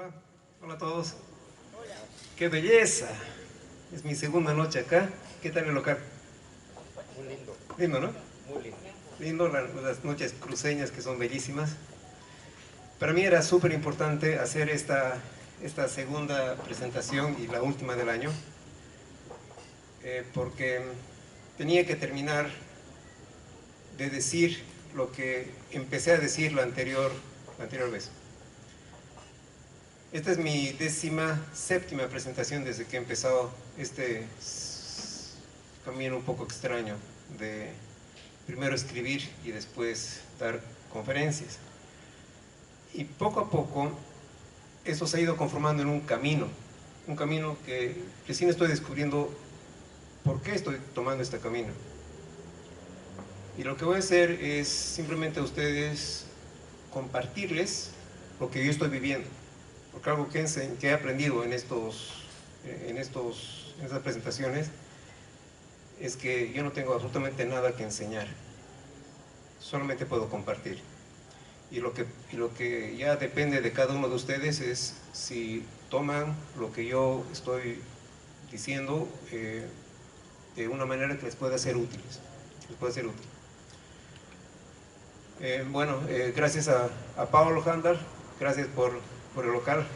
Hola, hola a todos. ¡Qué belleza! Es mi segunda noche acá. ¿Qué tal el local? Muy lindo, Lindo, ¿no? muy lindo. Lindo, las noches cruceñas que son bellísimas. Para mí era súper importante hacer esta segunda presentación y la última del año, porque tenía que terminar de decir lo que empecé a decir la anterior vez. Esta es mi 17ª presentación desde que he empezado este camino un poco extraño de primero escribir y después dar conferencias. Y poco a poco eso se ha ido conformando en un camino que recién estoy descubriendo por qué estoy tomando este camino. Y lo que voy a hacer es simplemente a ustedes compartirles lo que yo estoy viviendo. Porque algo que he aprendido en estas presentaciones es que yo no tengo absolutamente nada que enseñar, solamente puedo compartir. Y lo que ya depende de cada uno de ustedes es si toman lo que yo estoy diciendo de una manera que les pueda ser útil. Gracias a Pablo Handar, gracias por el local.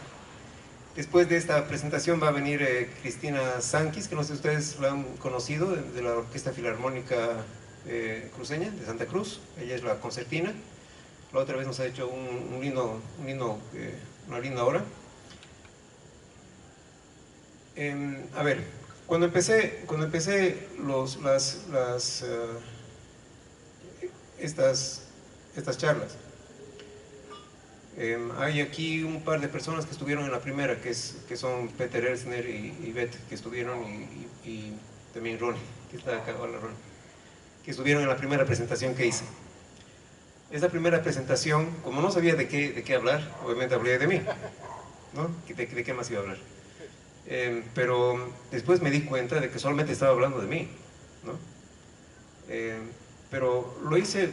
Después de esta presentación va a venir Cristina Sankis, que no sé si ustedes la han conocido, de la Orquesta Filarmónica Cruceña, de Santa Cruz. Ella es la concertina. La otra vez nos ha hecho una linda obra. A ver, cuando empecé estas charlas, hay aquí un par de personas que estuvieron en la primera, que son Peter Elsner y Beth, que estuvieron, y también Ronnie, que está acá, hola Ronnie, que estuvieron en la primera presentación que hice. Esa primera presentación, como no sabía de qué hablar, obviamente hablé de mí, ¿no? ¿De qué más iba a hablar? Pero después me di cuenta de que solamente estaba hablando de mí, ¿no? Pero lo hice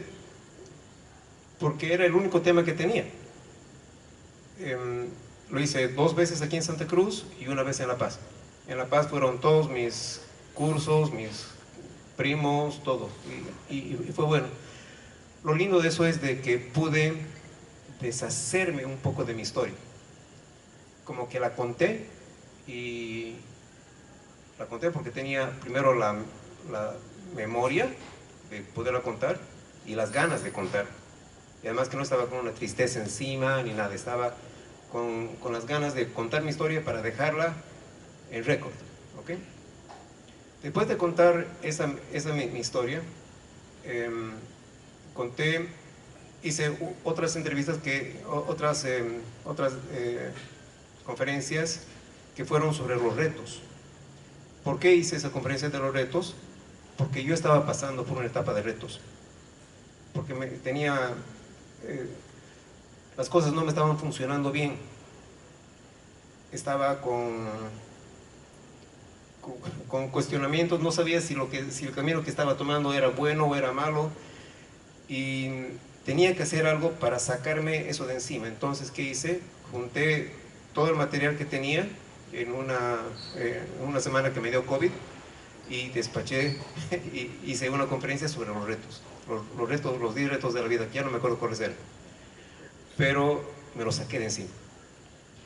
porque era el único tema que tenía. Lo hice 2 veces aquí en Santa Cruz y una vez en La Paz. En La Paz fueron todos mis cursos, mis primos, todo, y fue bueno. Lo lindo de eso es de que pude deshacerme un poco de mi historia. Como que y la conté porque tenía primero la memoria de poderla contar y las ganas de contar. Y además que no estaba con una tristeza encima ni nada, estaba con las ganas de contar mi historia para dejarla en récord. ¿Okay? Después de contar mi historia, eh, conté, hice otras entrevistas, otras conferencias que fueron sobre los retos. ¿Por qué hice esa conferencia de los retos? Porque yo estaba pasando por una etapa de retos. Porque eh, las cosas no me estaban funcionando bien. Estaba con cuestionamientos, no sabía si el camino que estaba tomando era bueno o era malo, y tenía que hacer algo para sacarme eso de encima. Entonces, ¿qué hice? Junté todo el material que tenía en una semana que me dio COVID y despaché y hice una conferencia sobre los retos. Los 10 retos de la vida, que ya no me acuerdo cuáles eran, pero me los saqué de encima.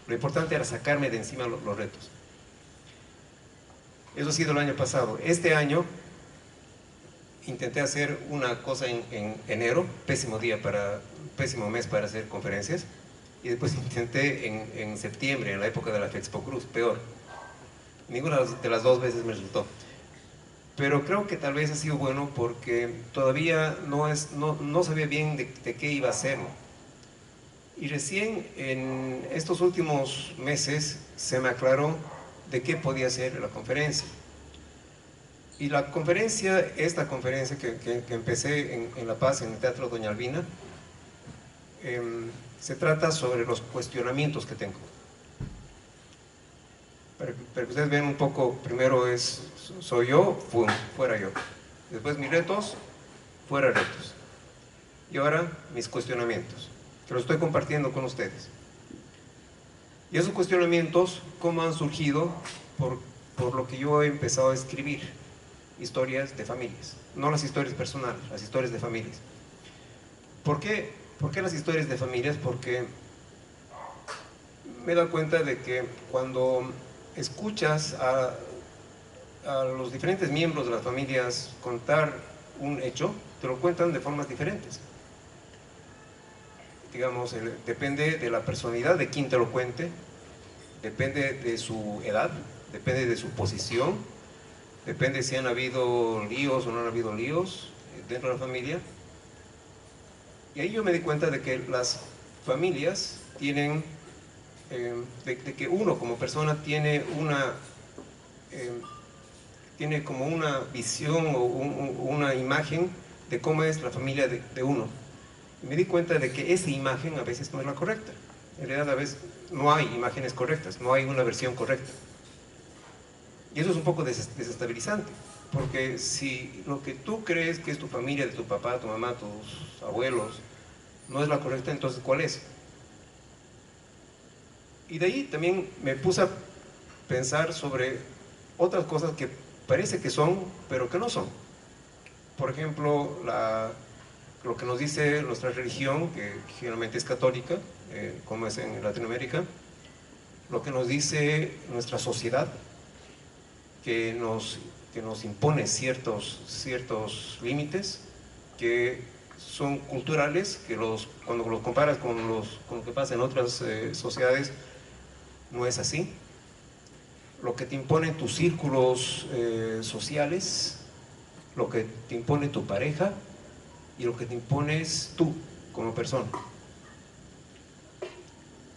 Lo importante era sacarme de encima los retos. Eso ha sido el año pasado. Este año intenté hacer una cosa en enero, pésimo mes para hacer conferencias, y después intenté en septiembre, en la época de la Fexpo Cruz, peor. Ninguna de las 2 veces me resultó. Pero creo que tal vez ha sido bueno porque todavía no sabía bien de qué iba a hacer. Y recién en estos últimos meses se me aclaró de qué podía ser la conferencia. Y esta conferencia que empecé en La Paz, en el Teatro Doña Albina, se trata sobre los cuestionamientos que tengo. Para que ustedes vean un poco, primero soy yo, fuera yo. Después mis retos, fuera retos. Y ahora mis cuestionamientos, que los estoy compartiendo con ustedes. Y esos cuestionamientos, ¿cómo han surgido? Por lo que yo he empezado a escribir historias de familias, no las historias personales, las historias de familias. ¿Por qué? ¿Por qué las historias de familias? Porque me he dado cuenta de que cuando escuchas a los diferentes miembros de las familias contar un hecho, te lo cuentan de formas diferentes. Digamos, depende de la personalidad de quien te lo cuente, depende de su edad, depende de su posición, depende si han habido líos o no han habido líos dentro de la familia. Y ahí yo me di cuenta de que las familias tienen, de que uno como persona tiene tiene como una visión o una imagen de cómo es la familia de uno. Y me di cuenta de que esa imagen a veces no es la correcta. En realidad a veces no hay imágenes correctas, no hay una versión correcta. Y eso es un poco desestabilizante, porque si lo que tú crees que es tu familia, de tu papá, tu mamá, tus abuelos, no es la correcta, entonces ¿cuál es? Y de ahí también me puse a pensar sobre otras cosas que parece que son, pero que no son. Por ejemplo, lo que nos dice nuestra religión, que generalmente es católica, como es en Latinoamérica, lo que nos dice nuestra sociedad, que nos impone ciertos límites que son culturales, que cuando los comparas con lo que pasa en otras sociedades, no es así. Lo que te imponen tus círculos sociales, lo que te impone tu pareja y lo que te impones tú como persona.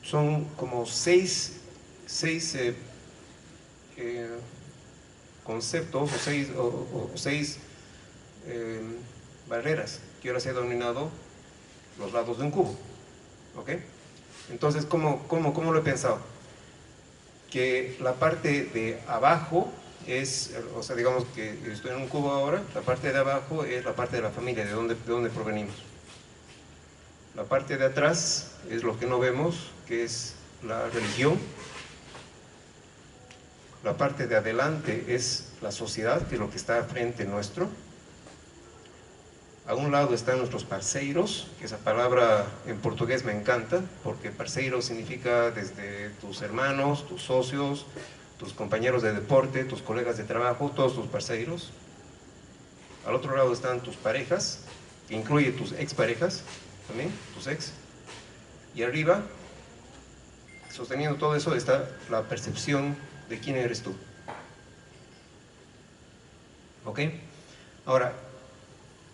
Son como seis conceptos o seis barreras que yo las he denominado los lados de un cubo. ¿Ok? Entonces, ¿cómo lo he pensado? Que la parte de abajo es, o sea, digamos que estoy en un cubo ahora, la parte de abajo es la parte de la familia, de dónde provenimos. La parte de atrás es lo que no vemos, que es la religión. La parte de adelante es la sociedad, que es lo que está frente nuestro. A un lado están nuestros parceiros, que esa palabra en portugués me encanta, porque parceiro significa desde tus hermanos, tus socios, tus compañeros de deporte, tus colegas de trabajo, todos tus parceiros. Al otro lado están tus parejas, que incluye tus exparejas, también, tus ex. Y arriba, sosteniendo todo eso, está la percepción de quién eres tú. ¿Ok? Ahora,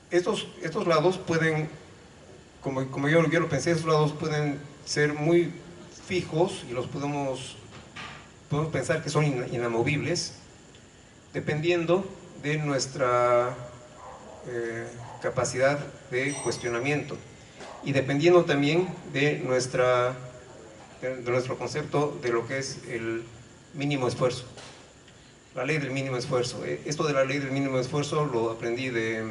estos lados pueden, como yo lo pensé, estos lados pueden ser muy fijos y los podemos pensar que son inamovibles, dependiendo de nuestra capacidad de cuestionamiento y dependiendo también de nuestro concepto de lo que es el mínimo esfuerzo. La ley del mínimo esfuerzo. Esto de la ley del mínimo esfuerzo lo aprendí de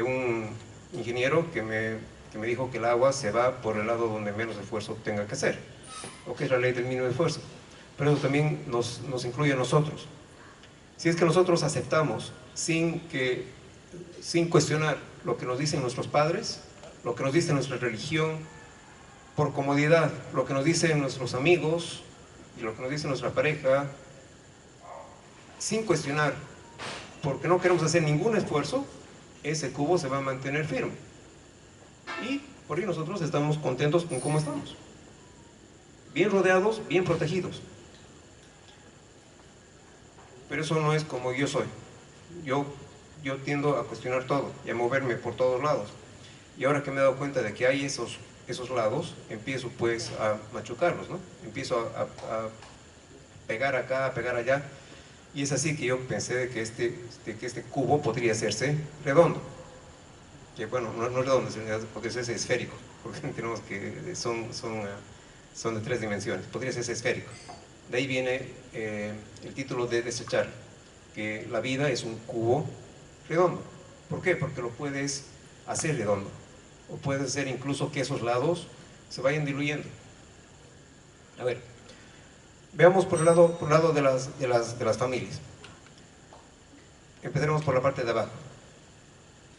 un ingeniero que me dijo que el agua se va por el lado donde menos esfuerzo tenga que hacer. Lo que es la ley del mínimo esfuerzo. Pero eso también nos incluye a nosotros. Si es que nosotros aceptamos sin cuestionar lo que nos dicen nuestros padres, lo que nos dice nuestra religión, por comodidad, lo que nos dicen nuestros amigos y lo que nos dice nuestra pareja, sin cuestionar, porque no queremos hacer ningún esfuerzo, ese cubo se va a mantener firme. Y por ahí nosotros estamos contentos con cómo estamos. Bien rodeados, bien protegidos. Pero eso no es como yo soy. Yo tiendo a cuestionar todo y a moverme por todos lados. Y ahora que me he dado cuenta de que hay esos lados, empiezo pues a machucarlos, ¿no? Empiezo a pegar acá, a pegar allá. Y es así que yo pensé de que este cubo podría hacerse redondo. Que bueno, no es redondo, porque es esférico, porque tenemos que son de 3 dimensiones. Podría ser esférico. De ahí viene el título de Desechar, que la vida es un cubo redondo. ¿Por qué? Porque lo puedes hacer redondo. O puedes hacer incluso que esos lados se vayan diluyendo. A ver, Veamos por el lado de las familias. Empezaremos por la parte de abajo.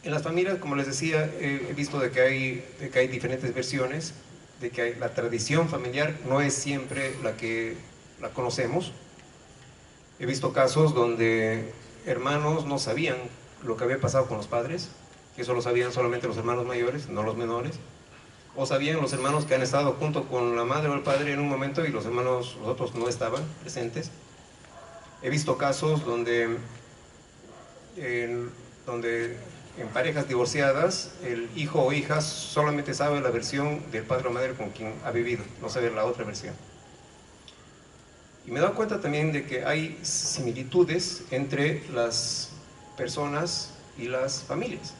En las familias, como les decía, he visto de que hay diferentes versiones, de que la tradición familiar no es siempre la que la conocemos. He visto casos donde hermanos no sabían lo que había pasado con los padres, que eso lo sabían solamente los hermanos mayores, no los menores, o sabían los hermanos que han estado junto con la madre o el padre en un momento y los otros no estaban presentes. He visto casos donde en parejas divorciadas el hijo o hija solamente sabe la versión del padre o madre con quien ha vivido, no sabe la otra versión. Y me he dado cuenta también de que hay similitudes entre las personas y las familias.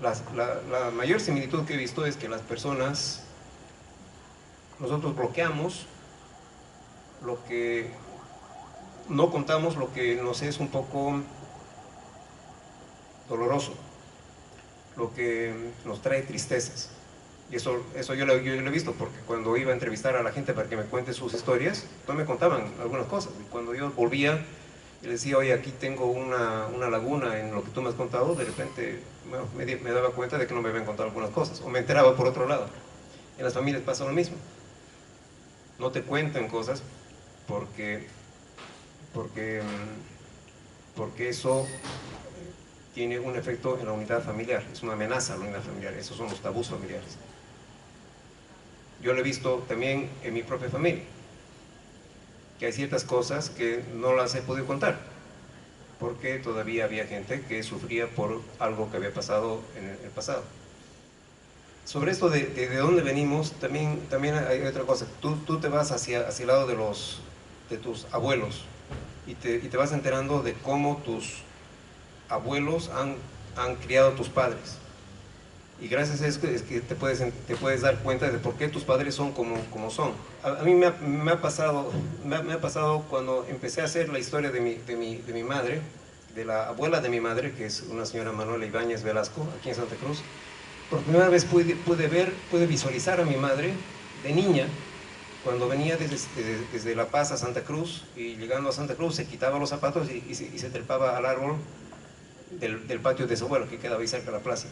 La mayor similitud que he visto es que las personas, nosotros bloqueamos lo que no contamos, lo que nos es un poco doloroso, lo que nos trae tristezas. Y eso yo lo he visto, porque cuando iba a entrevistar a la gente para que me cuente sus historias, no me contaban algunas cosas. Y cuando yo volvía y les decía, oye, aquí tengo una laguna en lo que tú me has contado, de repente bueno, me daba cuenta de que no me habían contado algunas cosas, o me enteraba por otro lado. En las familias pasa lo mismo. No te cuentan cosas porque eso tiene un efecto en la unidad familiar, es una amenaza a la unidad familiar, esos son los tabús familiares. Yo lo he visto también en mi propia familia, que hay ciertas cosas que no las he podido contar, porque todavía había gente que sufría por algo que había pasado en el pasado. Sobre esto de dónde venimos, también hay otra cosa. Tú te vas hacia el lado de tus abuelos y te vas enterando de cómo tus abuelos han criado a tus padres. Y gracias a eso es que te puedes dar cuenta de por qué tus padres son como son. A mí me ha pasado cuando empecé a hacer la historia de mi madre, de la abuela de mi madre, que es una señora Manuela Ibáñez Velasco, aquí en Santa Cruz. Por primera vez pude visualizar a mi madre de niña, cuando venía desde La Paz a Santa Cruz, y llegando a Santa Cruz se quitaba los zapatos y se trepaba al árbol del patio de su abuelo, que quedaba ahí cerca de la plaza.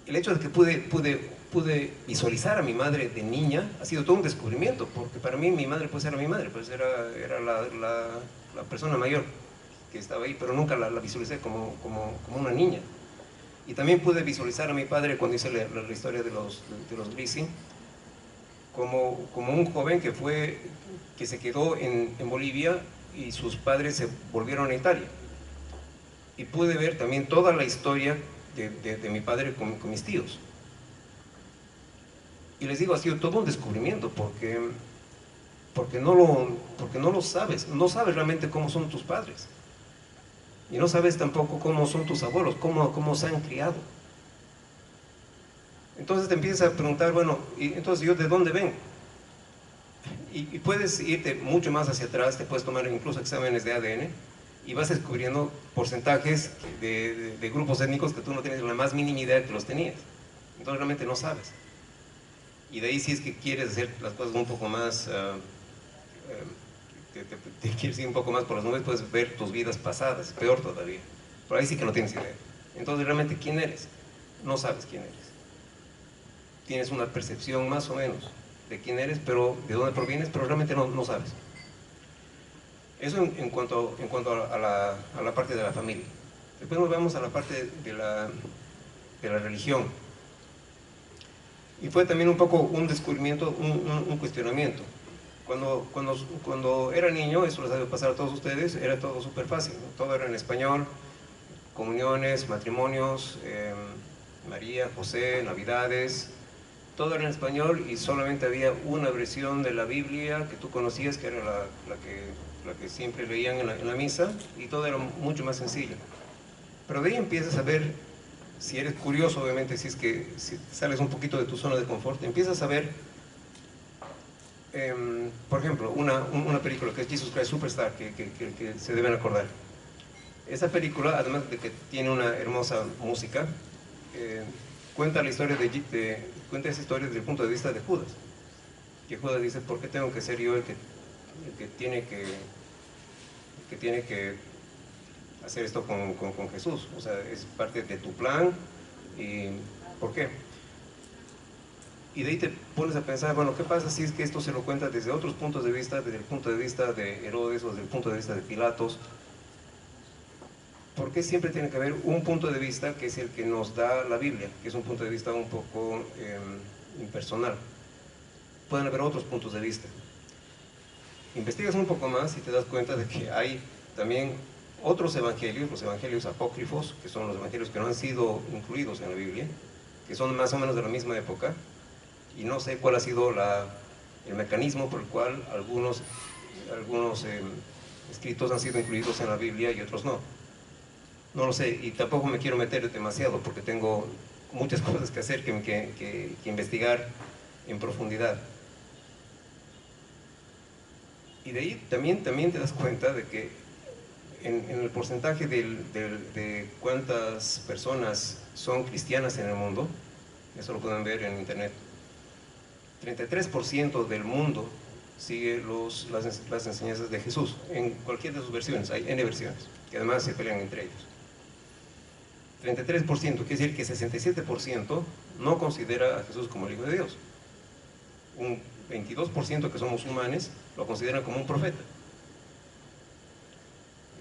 El hecho de que pude visualizar a mi madre de niña ha sido todo un descubrimiento, porque para mí mi madre pues era mi madre, pues era la persona mayor que estaba ahí, pero nunca la visualicé como una niña. Y también pude visualizar a mi padre cuando hice la historia de los Grisi, como un joven que se quedó en Bolivia y sus padres se volvieron a Italia. Y pude ver también toda la historia de mi padre con mis tíos. Y les digo, ha sido todo un descubrimiento, porque no lo sabes, no sabes realmente cómo son tus padres. Y no sabes tampoco cómo son tus abuelos, cómo se han criado. Entonces te empiezas a preguntar, bueno, ¿y entonces yo de dónde vengo? Y puedes irte mucho más hacia atrás, te puedes tomar incluso exámenes de ADN, y vas descubriendo porcentajes de grupos étnicos que tú no tienes la más mínima idea que los tenías. Entonces realmente no sabes. Y de ahí, si es que quieres hacer las cosas un poco más, te quieres ir un poco más por las nubes, puedes ver tus vidas pasadas, peor todavía. Pero ahí sí que no tienes idea. Entonces realmente, ¿quién eres? No sabes quién eres. Tienes una percepción más o menos de quién eres, pero de dónde provienes, pero realmente no sabes. Eso en cuanto a la parte de la familia. Después nos vamos a la parte de la religión. Y fue también un poco un descubrimiento, un cuestionamiento. Cuando era niño, eso les debe pasar a todos ustedes, era todo súper fácil, ¿no? Todo era en español, comuniones, matrimonios, María, José, Navidades, todo era en español, y solamente había una versión de la Biblia que tú conocías, que era la que siempre leían en la misa, y todo era mucho más sencillo. Pero de ahí empiezas a ver, si eres curioso, obviamente, si sales un poquito de tu zona de confort, empiezas a ver, por ejemplo, una película que es Jesus Christ Superstar, que se deben acordar. Esa película, además de que tiene una hermosa música, cuenta esa historia desde el punto de vista de Judas. que Judas dice, ¿por qué tengo que ser yo el que tiene que hacer esto con Jesús? O sea, es parte de tu plan. ¿Y por qué? Y de ahí te pones a pensar, bueno, ¿qué pasa si es que esto se lo cuenta desde otros puntos de vista, desde el punto de vista de Herodes o desde el punto de vista de Pilatos? ¿Por qué siempre tiene que haber un punto de vista que es el que nos da la Biblia, que es un punto de vista un poco impersonal? Pueden haber otros puntos de vista. Investigas un poco más y te das cuenta de que hay también otros evangelios, los evangelios apócrifos, que son los evangelios que no han sido incluidos en la Biblia, que son más o menos de la misma época, y no sé cuál ha sido el mecanismo por el cual algunos escritos han sido incluidos en la Biblia y otros no. No lo sé, y tampoco me quiero meter demasiado porque tengo muchas cosas que hacer, que investigar en profundidad. Y de ahí también te das cuenta de que en el porcentaje de cuántas personas son cristianas en el mundo, eso lo pueden ver en internet, 33% del mundo sigue las enseñanzas de Jesús, en cualquiera de sus versiones, hay N versiones, que además se pelean entre ellos. 33%, quiere decir que 67% no considera a Jesús como el Hijo de Dios. Un 22% que son musulmanes lo consideran como un profeta.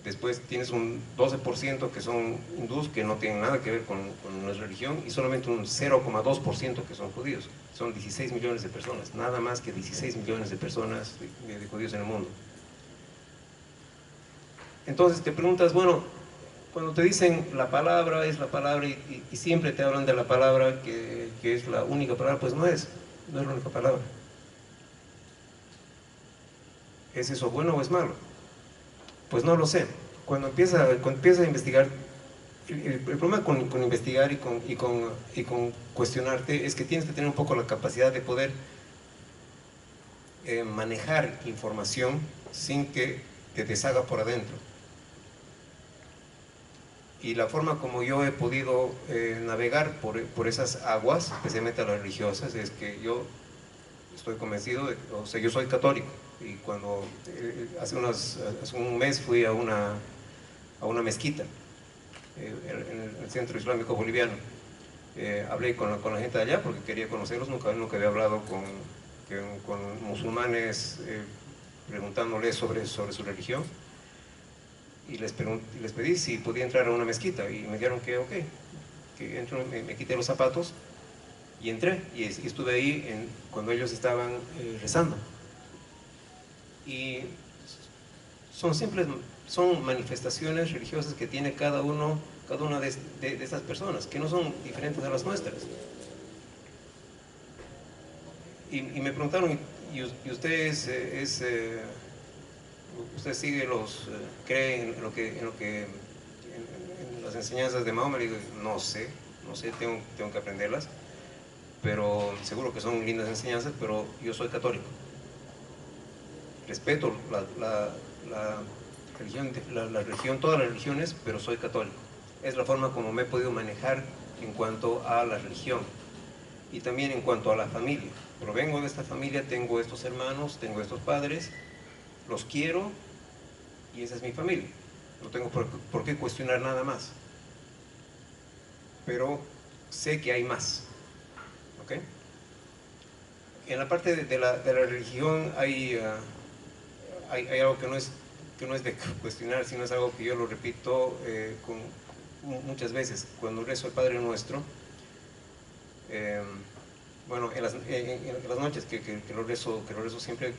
Después tienes un 12% que son hindús, que no tienen nada que ver con nuestra religión, y solamente un 0,2% que son judíos. Son 16 millones de personas, nada más que 16 millones de personas de judíos en el mundo. Entonces te preguntas, bueno, cuando te dicen la palabra es la palabra y siempre te hablan de la palabra que es la única palabra, pues no es la única palabra. ¿Es eso bueno o es malo? Pues no lo sé. Cuando empieza a investigar, el problema con investigar y con cuestionarte es que tienes que tener un poco la capacidad de poder manejar información sin que te deshaga por adentro. Y la forma como yo he podido navegar por esas aguas, especialmente a las religiosas, es que yo estoy convencido, o sea, yo soy católico, y cuando hace un mes fui a una mezquita en el Centro Islámico Boliviano. Hablé con la gente de allá porque quería conocerlos, nunca había hablado con musulmanes preguntándoles sobre su religión, y les pedí si podía entrar a una mezquita y me dijeron que ok, que entro, me quité los zapatos y entré y estuve ahí cuando ellos estaban rezando. Y son manifestaciones religiosas que tiene cada una de estas personas, que no son diferentes a las nuestras. Y me preguntaron, ¿y usted usted sigue cree en las enseñanzas de Mahoma? Le digo, no sé, tengo que aprenderlas, pero seguro que son lindas enseñanzas, pero yo soy católico. Respeto la religión, todas las religiones, pero soy católico. Es la forma como me he podido manejar en cuanto a la religión y también en cuanto a la familia. Provengo de esta familia, tengo estos hermanos, tengo estos padres, los quiero y esa es mi familia. No tengo por qué cuestionar nada más. Pero sé que hay más. ¿Ok? En la parte de la religión hay algo que no es de cuestionar, sino es algo que yo lo repito muchas veces. Cuando rezo el Padre Nuestro, bueno, en las noches que lo rezo siempre,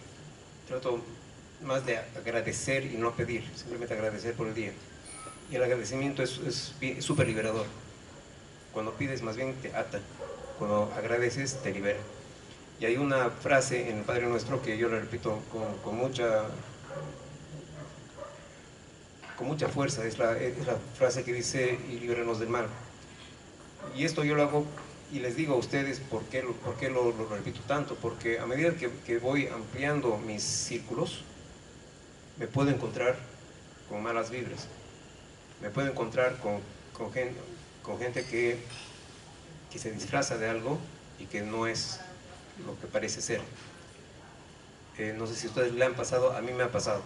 trato más de agradecer y no pedir, simplemente agradecer por el día. Y el agradecimiento es súper liberador. Cuando pides, más bien te ata. Cuando agradeces, te libera. Y hay una frase en el Padre Nuestro que yo la repito con mucha fuerza. Es la frase que dice, y líbranos del mal. Y esto yo lo hago y les digo a ustedes por qué lo repito tanto. Porque a medida que voy ampliando mis círculos, me puedo encontrar con malas vibras. Me puedo encontrar con gente que se disfraza de algo y que no es lo que parece ser. no sé si a ustedes le han pasado, a mí me ha pasado,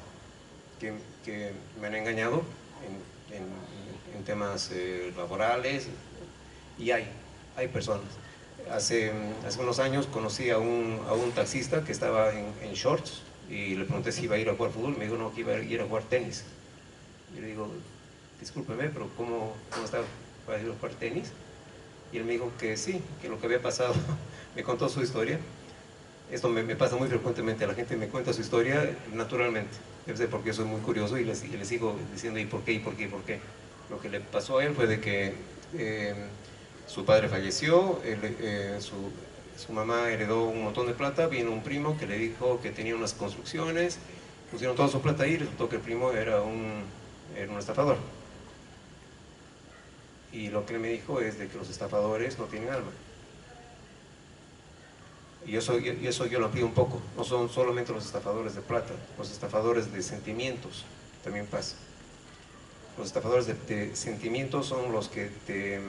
que me han engañado en temas laborales, y hay personas. Hace unos años conocí a un taxista que estaba en shorts y le pregunté si iba a ir a jugar fútbol. Me dijo no, que iba a ir a jugar tenis. Y le digo, discúlpeme, pero ¿cómo está para ir a jugar tenis? Y él me dijo que sí, que lo que había pasado, me contó su historia. Esto me pasa muy frecuentemente, la gente me cuenta su historia naturalmente. Debe ser porque yo soy muy curioso y le sigo diciendo ¿y por qué? ¿Y por qué? ¿Y por qué? Lo que le pasó a él fue de que su padre falleció, su mamá heredó un montón de plata, vino un primo que le dijo que tenía unas construcciones, pusieron toda su plata ahí y resultó que el primo era un estafador. Y lo que él me dijo es de que los estafadores no tienen alma. Y eso yo lo amplío un poco. No son solamente los estafadores de plata, los estafadores de sentimientos también pasa. Los estafadores de sentimientos son los que te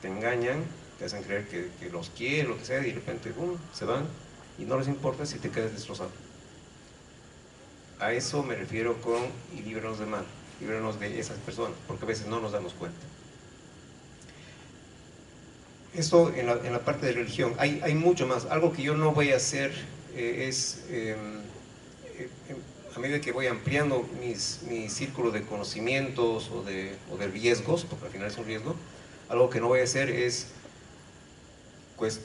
engañan, te hacen creer que los quieren, lo que sea, y de repente se van y no les importa si te quedas destrozado. A eso me refiero con y líbranos del mal, líbranos de esas personas, porque a veces no nos damos cuenta. Esto en la parte de religión. Hay mucho más. Algo que yo no voy a hacer a medida que voy ampliando mi círculo de conocimientos o de riesgos, porque al final es un riesgo, algo que no voy a hacer es pues,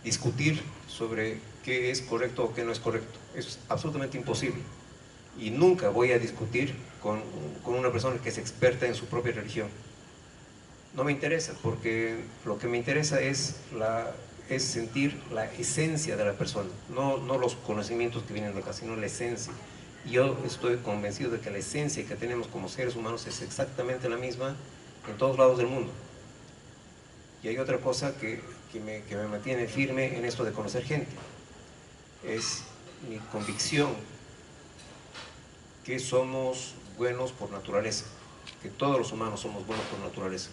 discutir sobre qué es correcto o qué no es correcto. Eso es absolutamente imposible. Y nunca voy a discutir con una persona que es experta en su propia religión. No me interesa, porque lo que me interesa es sentir la esencia de la persona, no los conocimientos que vienen de acá, sino la esencia. Y yo estoy convencido de que la esencia que tenemos como seres humanos es exactamente la misma en todos lados del mundo. Y hay otra cosa que me mantiene firme en esto de conocer gente. Es mi convicción que somos buenos por naturaleza, que todos los humanos somos buenos por naturaleza.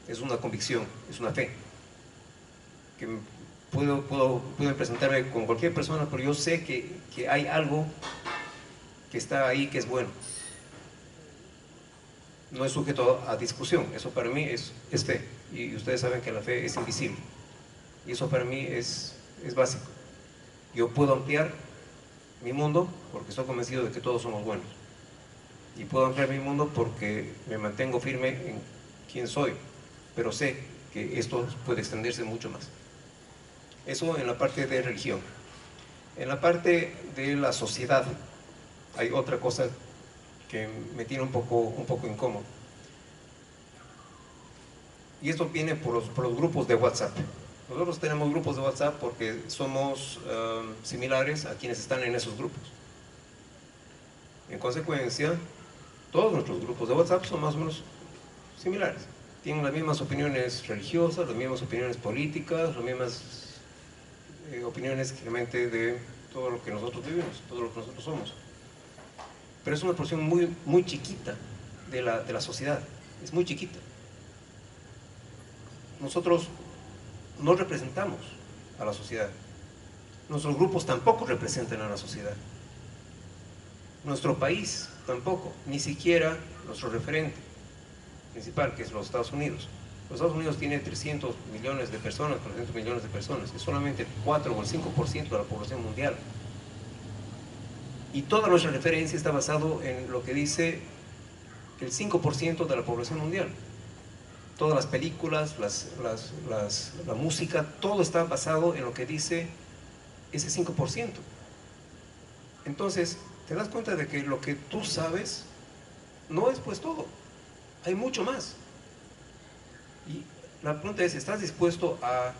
Es una convicción, es una fe. Que puedo presentarme con cualquier persona, pero yo sé que hay algo que está ahí que es bueno. No es sujeto a discusión, eso para mí es fe. Y ustedes saben que la fe es invisible. Y eso para mí es básico. Yo puedo ampliar mi mundo porque estoy convencido de que todos somos buenos. Y puedo ampliar mi mundo porque me mantengo firme en quién soy, pero sé que esto puede extenderse mucho más. Eso en la parte de religión. En la parte de la sociedad hay otra cosa que me tiene un poco incómodo. Y esto viene por los grupos de WhatsApp. Nosotros tenemos grupos de WhatsApp porque somos similares a quienes están en esos grupos. En consecuencia, todos nuestros grupos de WhatsApp son más o menos similares. Tienen las mismas opiniones religiosas, las mismas opiniones políticas, las mismas opiniones realmente de todo lo que nosotros vivimos, todo lo que nosotros somos. Pero es una porción muy chiquita de la sociedad, es muy chiquita. Nosotros no representamos a la sociedad. Nuestros grupos tampoco representan a la sociedad. Nuestro país tampoco, ni siquiera nuestro referente principal, que es los Estados Unidos. Los Estados Unidos tiene 300 millones de personas, 400 millones de personas, es solamente el 4 o el 5% de la población mundial. Y toda nuestra referencia está basado en lo que dice el 5% de la población mundial. Todas las películas, la música, todo está basado en lo que dice ese 5%. Entonces, te das cuenta de que lo que tú sabes no es pues todo, hay mucho más. Y la pregunta es, ¿estás dispuesto a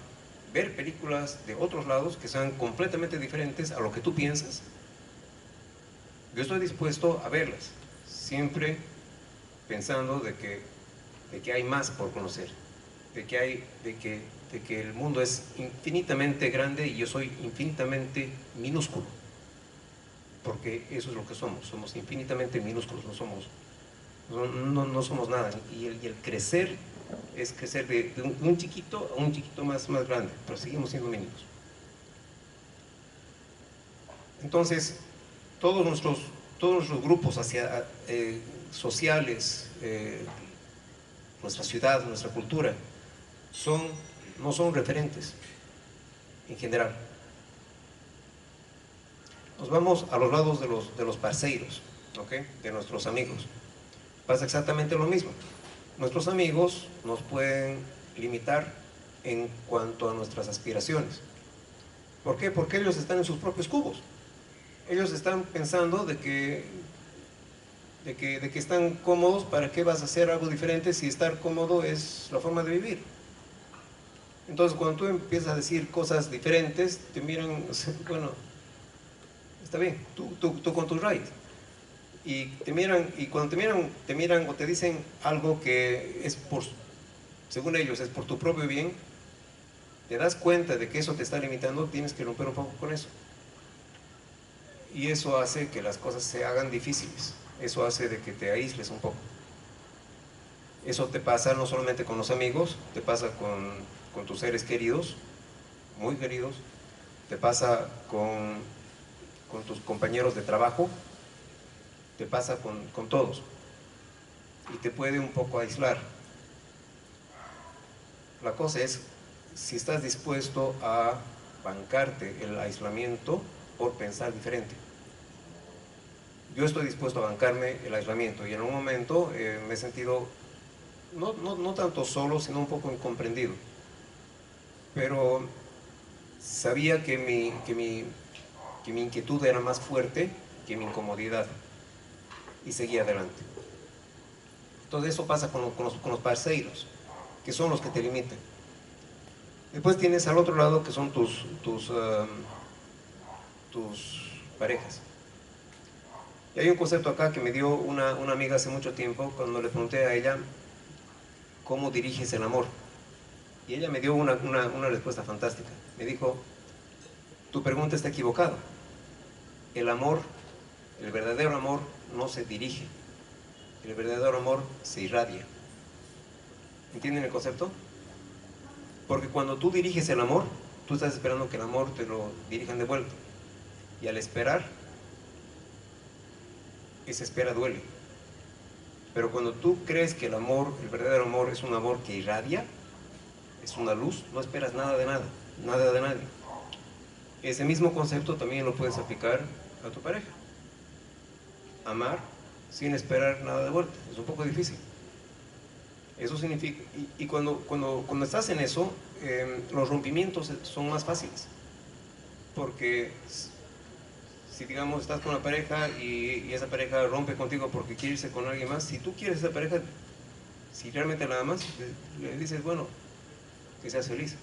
ver películas de otros lados que sean completamente diferentes a lo que tú piensas? Yo estoy dispuesto a verlas, siempre pensando de que hay más por conocer, de que el mundo es infinitamente grande y yo soy infinitamente minúsculo, porque eso es lo que somos infinitamente minúsculos, no somos nada. Y el crecer es crecer de un chiquito a un chiquito más grande, pero seguimos siendo mínimos. Entonces, todos nuestros grupos sociales, nuestra ciudad, nuestra cultura, no son referentes en general. Nos vamos a los lados de los parceiros, ¿okay? De nuestros amigos. Pasa exactamente lo mismo. Nuestros amigos nos pueden limitar en cuanto a nuestras aspiraciones. ¿Por qué? Porque ellos están en sus propios cubos. Ellos están pensando de que están cómodos. ¿Para qué vas a hacer algo diferente si estar cómodo es la forma de vivir? Entonces, cuando tú empiezas a decir cosas diferentes, te miran, bueno, está bien, tú con tus rayas. Y te miran, y cuando te miran o te dicen algo que es según ellos, es por tu propio bien, te das cuenta de que eso te está limitando, tienes que romper un poco con eso. Y eso hace que las cosas se hagan difíciles. Eso hace de que te aísles un poco. Eso te pasa no solamente con los amigos, te pasa con tus seres queridos, muy queridos, te pasa con tus compañeros de trabajo, te pasa con todos. Y te puede un poco aislar. La cosa es si estás dispuesto a bancarte el aislamiento por pensar diferente. Yo estoy dispuesto a bancarme el aislamiento y en un momento me he sentido no tanto solo, sino un poco incomprendido. Pero sabía que mi inquietud era más fuerte que mi incomodidad y seguía adelante. Entonces eso pasa con los parceiros, que son los que te limitan. Después tienes al otro lado que son tus parejas. Y hay un concepto acá que me dio una amiga hace mucho tiempo cuando le pregunté a ella cómo diriges el amor. Y ella me dio una respuesta fantástica. Me dijo, tu pregunta está equivocada. El amor, el verdadero amor no se dirige. El verdadero amor se irradia. ¿Entienden el concepto? Porque cuando tú diriges el amor, tú estás esperando que el amor te lo dirijan de vuelta. Y al esperar, esa espera duele. Pero cuando tú crees que el amor, el verdadero amor, es un amor que irradia, es una luz, no esperas nada de nada, nada de nadie. Ese mismo concepto también lo puedes aplicar a tu pareja. Amar sin esperar nada de vuelta, es un poco difícil. Eso significa, y cuando estás en eso, los rompimientos son más fáciles. Porque si digamos estás con una pareja y esa pareja rompe contigo porque quiere irse con alguien más, si tú quieres esa pareja, si realmente la amas, le dices, bueno, que seas feliz.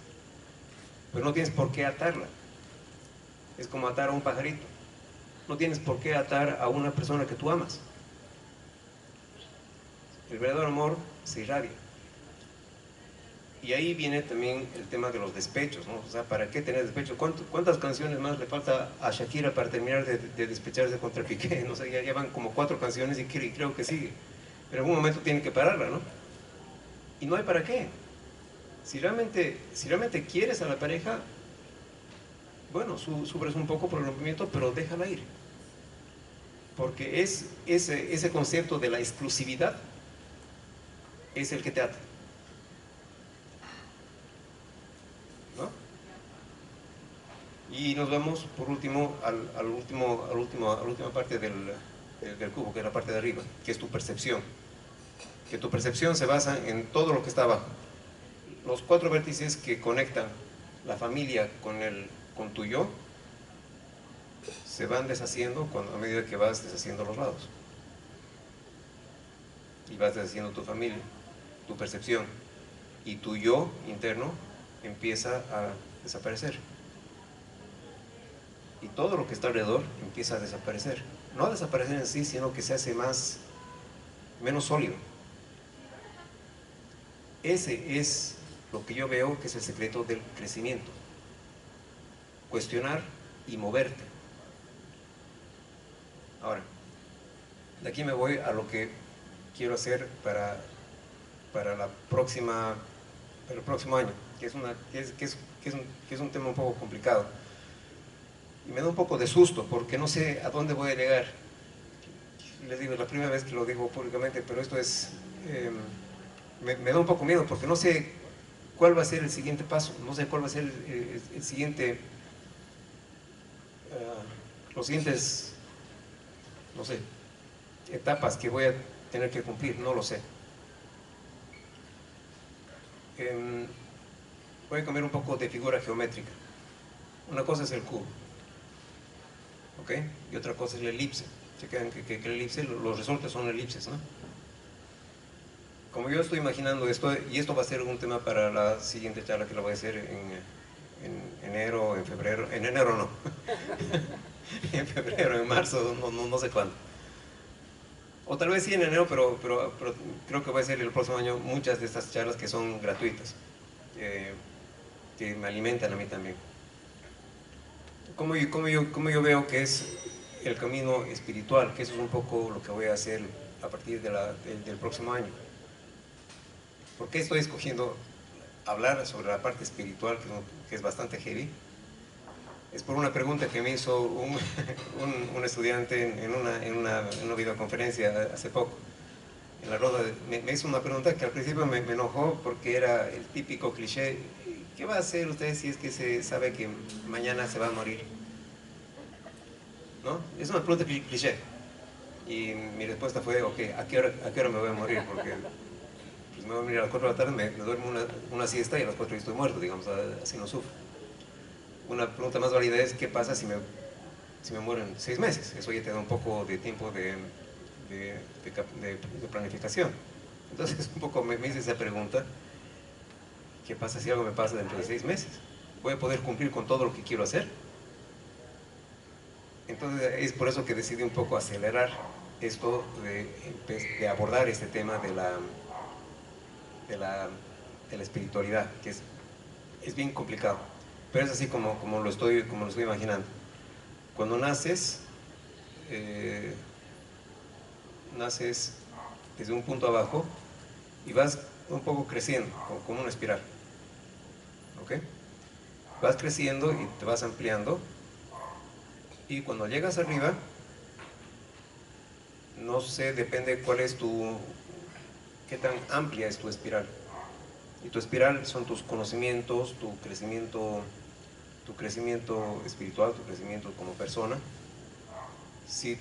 Pero no tienes por qué atarla. Es como atar a un pajarito. No tienes por qué atar a una persona que tú amas. El verdadero amor se irradia. Y ahí viene también el tema de los despechos, ¿no? O sea, ¿para qué tener despechos? ¿Cuántas canciones más le falta a Shakira para terminar de despecharse contra Piqué? No sé, ya van como 4 canciones y creo que sigue. Pero en algún momento tiene que pararla, ¿no? Y no hay para qué. Si realmente quieres a la pareja, bueno, sufres un poco por el rompimiento, pero déjala ir. Porque es ese concepto de la exclusividad es el que te ata, ¿no? Y nos vamos por último a la última parte del cubo, que es la parte de arriba, que es tu percepción. Que tu percepción se basa en todo lo que está abajo. Los 4 vértices que conectan la familia con tu yo se van deshaciendo a medida que vas deshaciendo los lados. Y vas deshaciendo tu familia, tu percepción. Y tu yo interno empieza a desaparecer. Y todo lo que está alrededor empieza a desaparecer. No a desaparecer en sí, sino que se hace menos sólido. Ese es lo que yo veo que es el secreto del crecimiento. Cuestionar y moverte. Ahora, de aquí me voy a lo que quiero hacer para el próximo año, que es un tema un poco complicado. y me da un poco de susto porque no sé a dónde voy a llegar. Les digo, es la primera vez que lo digo públicamente, pero esto es, me da un poco miedo porque no sé cuál va a ser el siguiente paso, no sé cuál va a ser el siguiente, los siguientes, no sé, etapas que voy a tener que cumplir, no lo sé. Voy a cambiar un poco de figura geométrica. Una cosa es el cubo, ¿ok? Y otra cosa es la elipse. Se quedan que el elipse, los resortes son elipses, ¿no? Como yo estoy imaginando esto, y esto va a ser un tema para la siguiente charla que la voy a hacer en enero, en febrero, en enero no, en febrero, en marzo, no sé cuándo. O tal vez sí en enero, pero creo que va a ser el próximo año muchas de estas charlas que son gratuitas, que me alimentan a mí también. ¿Cómo yo veo que es el camino espiritual? Que eso es un poco lo que voy a hacer a partir del próximo año. ¿Por qué estoy escogiendo hablar sobre la parte espiritual, que es bastante heavy? Es por una pregunta que me hizo un estudiante en una videoconferencia hace poco. En la roda me hizo una pregunta que al principio me enojó porque era el típico cliché. ¿Qué va a hacer usted si es que se sabe que mañana se va a morir? ¿No? Es una pregunta cliché. Y mi respuesta fue, ok, a qué hora me voy a morir? Porque pues, me voy a morir a las 4 de la tarde, me duermo una siesta y a las 4 estoy muerto, digamos, así no sufro. Una pregunta más válida es, ¿qué pasa si me muero en 6 meses? Eso ya te da un poco de tiempo de planificación. Entonces, un poco me hice esa pregunta, ¿qué pasa si algo me pasa dentro de 6 meses? ¿Voy a poder cumplir con todo lo que quiero hacer? Entonces, es por eso que decidí un poco acelerar esto de abordar este tema de la, de la espiritualidad, que es bien complicado, pero es así como lo estoy imaginando. Cuando naces, naces desde un punto abajo y vas un poco creciendo, como una espiral, ¿ok? Vas creciendo y te vas ampliando, y cuando llegas arriba, no sé, depende cuál es qué tan amplia es tu espiral. Y tu espiral son tus conocimientos, tu crecimiento espiritual, tu crecimiento como persona. Si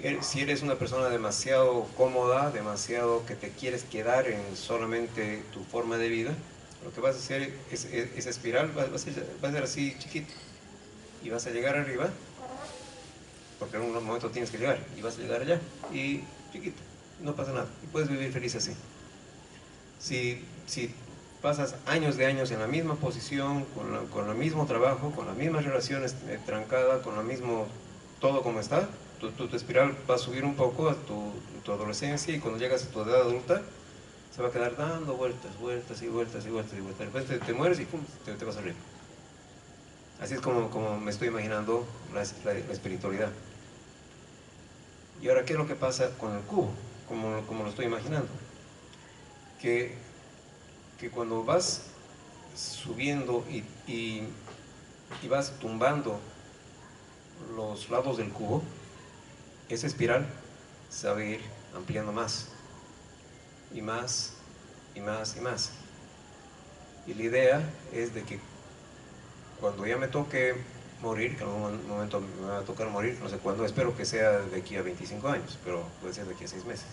eres una persona demasiado cómoda, demasiado que te quieres quedar en solamente tu forma de vida, lo que vas a hacer es esa espiral va a ser así chiquito, y vas a llegar arriba, porque en un momento tienes que llegar, y vas a llegar allá, y chiquito, no pasa nada, y puedes vivir feliz así. Si pasas años de años en la misma posición, con el mismo trabajo, con las mismas relaciones trancadas, con lo mismo, todo como está, tu espiral va a subir un poco a tu adolescencia, y cuando llegas a tu edad adulta, se va a quedar dando vueltas, vueltas y vueltas y vueltas y vueltas. De repente te mueres y pum, te vas arriba. Así es como me estoy imaginando la espiritualidad. Y ahora, ¿qué es lo que pasa con el cubo? Como lo estoy imaginando. Que cuando vas subiendo y vas tumbando los lados del cubo, esa espiral se va a ir ampliando más y más y más y más. Y la idea es de que cuando ya me toque morir, que en algún momento me va a tocar morir, no sé cuándo, espero que sea de aquí a 25 años, pero puede ser de aquí a 6 meses.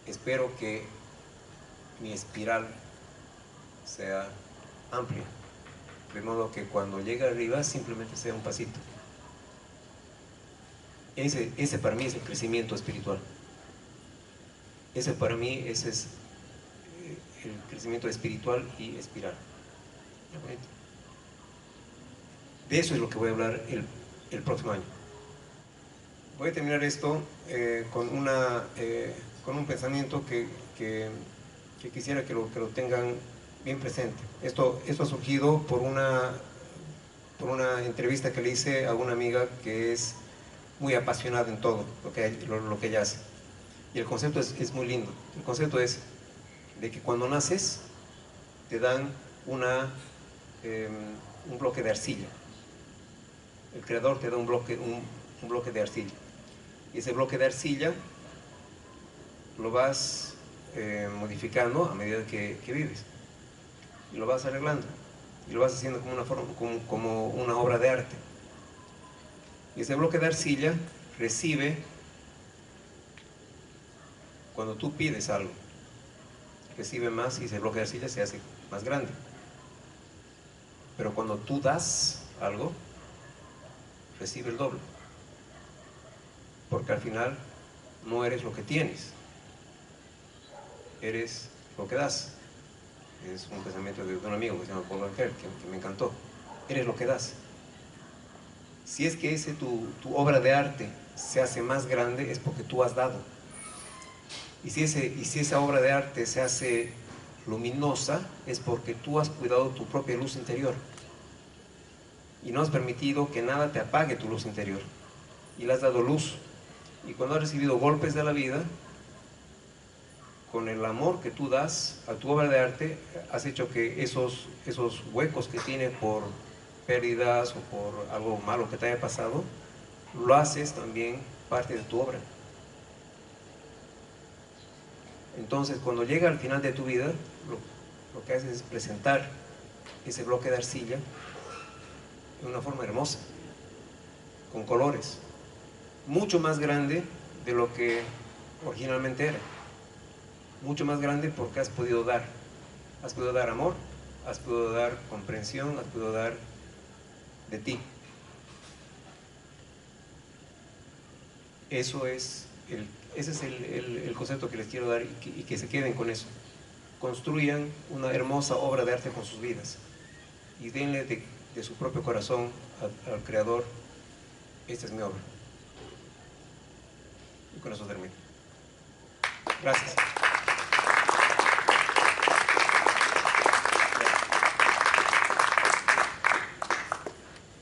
Espero que mi espiral sea amplia, de modo que cuando llegue arriba simplemente sea un pasito. Ese para mí es el crecimiento espiritual. Ese para mí es el crecimiento espiritual y espiral. De eso es lo que voy a hablar el próximo año. Voy a terminar esto con un pensamiento que quisiera que lo tengan bien presente. Esto ha surgido por una entrevista que le hice a una amiga que es muy apasionada en todo lo que ella hace. Y el concepto es muy lindo. El concepto es de que cuando naces te dan un bloque de arcilla. el Creador te da un bloque de arcilla. Y ese bloque de arcilla lo vas modificando a medida que vives. Y lo vas arreglando. Y lo vas haciendo como una obra de arte. Y ese bloque de arcilla recibe cuando tú pides algo. Recibe más y ese bloque de arcilla se hace más grande. Pero cuando tú das algo, recibe el doble. Porque al final no eres lo que tienes, eres lo que das. Es un pensamiento de un amigo que se llama Paul Walker, que me encantó. Eres lo que das. Si es que tu obra de arte se hace más grande, es porque tú has dado. Y si esa obra de arte se hace luminosa, es porque tú has cuidado tu propia luz interior. Y no has permitido que nada te apague tu luz interior. Y le has dado luz. Y cuando has recibido golpes de la vida, con el amor que tú das a tu obra de arte, has hecho que esos huecos que tiene por pérdidas o por algo malo que te haya pasado, lo haces también parte de tu obra. Entonces, cuando llega al final de tu vida, lo que haces es presentar ese bloque de arcilla de una forma hermosa, con colores, mucho más grande de lo que originalmente era. Mucho más grande porque has podido dar. Has podido dar amor, has podido dar comprensión, has podido dar de ti. Ese es el concepto que les quiero dar y que se queden con eso. Construyan una hermosa obra de arte con sus vidas y denle de su propio corazón al Creador: esta es mi obra. Y con eso termino. Gracias.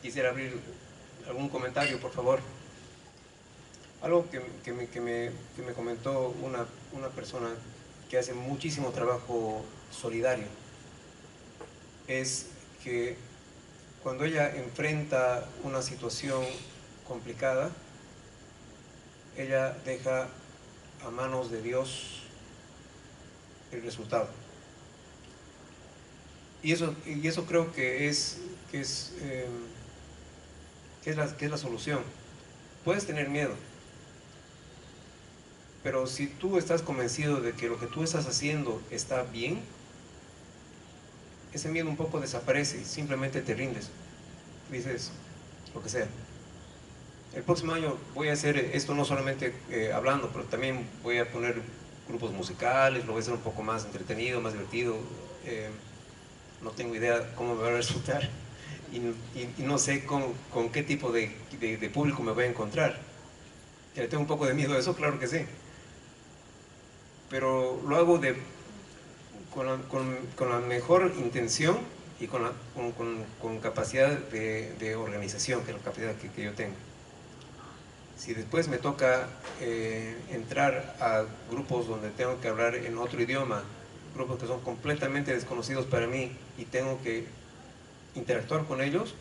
Quisiera abrir algún comentario, por favor. Algo que me comentó una persona que hace muchísimo trabajo solidario es que cuando ella enfrenta una situación complicada, ella deja a manos de Dios el resultado. Y eso creo que es la solución. Puedes tener miedo, pero si tú estás convencido de que lo que tú estás haciendo está bien, ese miedo un poco desaparece y simplemente te rindes. Dices lo que sea. El próximo año voy a hacer esto no solamente hablando, pero también voy a poner grupos musicales, lo voy a hacer un poco más entretenido, más divertido. No tengo idea cómo me va a resultar y no sé con qué tipo de público me voy a encontrar. ¿Le tengo un poco de miedo a eso? Claro que sí. Pero lo hago con la mejor intención y con capacidad de organización, que es la capacidad que yo tengo. Si después me toca entrar a grupos donde tengo que hablar en otro idioma, grupos que son completamente desconocidos para mí y tengo que interactuar con ellos,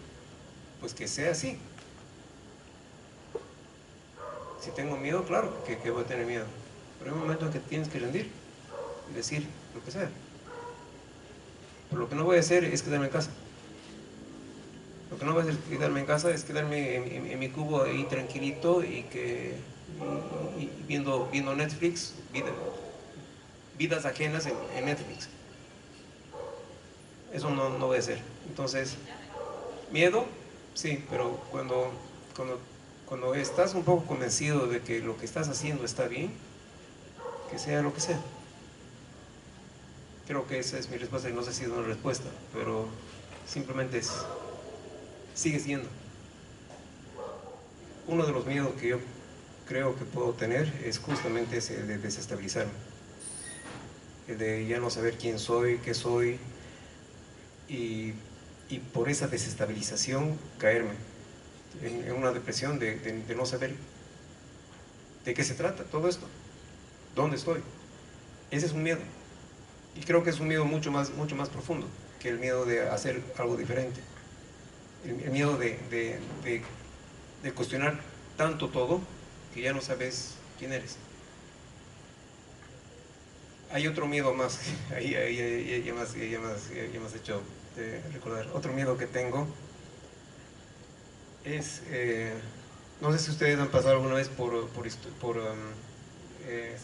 pues que sea así. Si tengo miedo, claro que voy a tener miedo, pero hay un momento en que tienes que rendir y decir lo que sea. Pero lo que no voy a hacer es quedarme en casa. Lo que no voy a hacer es quedarme en casa, es quedarme en mi cubo ahí tranquilito y viendo Netflix, vidas ajenas en Netflix. Eso no voy a hacer. Entonces, miedo, sí, pero cuando estás un poco convencido de que lo que estás haciendo está bien, que sea lo que sea. Creo que esa es mi respuesta y no sé si es una respuesta, pero simplemente sigue siendo. Uno de los miedos que yo creo que puedo tener es justamente ese de desestabilizarme, el de ya no saber quién soy, qué soy, y por esa desestabilización caerme en una depresión de no saber de qué se trata todo esto, dónde estoy. Ese es un miedo, y creo que es un miedo mucho más profundo que el miedo de hacer algo diferente. el miedo de cuestionar tanto todo que ya no sabes quién eres. Hay otro miedo más, ahí ya me has hecho recordar. Otro miedo que tengo es, no sé si ustedes han pasado alguna vez por